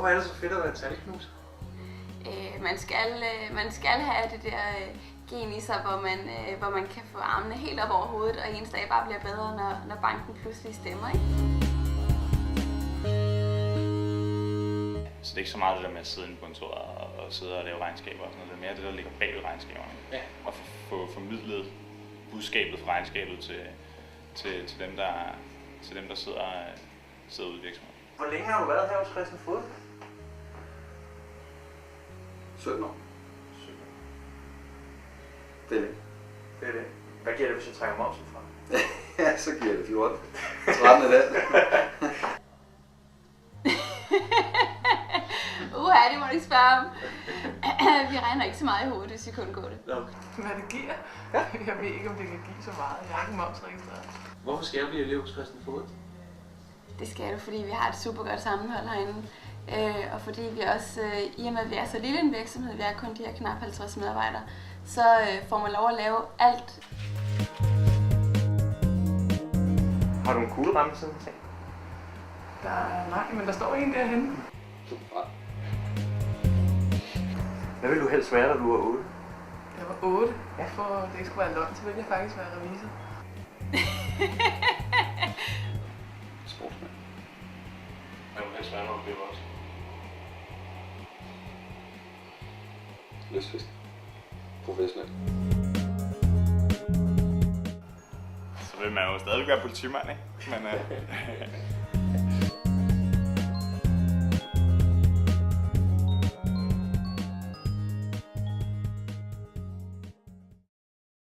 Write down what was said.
Hvorfor er det så fedt at være talknuser? Man skal have det der gen i sig, hvor man kan få armene helt op over hovedet, og ens dag bare bliver bedre, når banken pludselig stemmer, ikke? Så det er ikke så meget det der med at sidde inde på kontoret og sidde og lave regnskaber og sådan noget. Det er mere det, der ligger bag ved regnskaberne. Ja. Og få formidlet budskabet fra regnskabet til dem, der sidder ude i virksomheden. Hvor længe har du været her hos Christian Fod? 17 år. 17. Det er det. Det er det. Hvad giver det, hvis jeg trækker momsen fra? Ja, så giver det 14. 13 i dag. Det må du ikke spørge om. Vi regner ikke så meget i hovedet, hvis vi kun går det. Okay. Hvad det giver? Jeg ved ikke, om det kan give så meget. Jeg er ikke momsregistreret. Hvorfor skal jeg blive elev hos Christian Fod? Det skal du, fordi vi har et super godt sammenhold herinde. Og fordi vi også, i og med at vi er så lille en virksomhed, vi er kun de her knap 50 medarbejdere, så får man lov at lave alt. Har du en kugleramme siden ting? Nej, men der står en derhenne. Hvad vil du helst være, da du var 8? Jeg var 8. For at det ikke skulle være løgn, så ville jeg faktisk være revisor. Sportsmand. Hvad vil du helst være, når du bliver voksen? Lystfisk. Professionel. Så vil man jo stadig være politimand, ikke? Men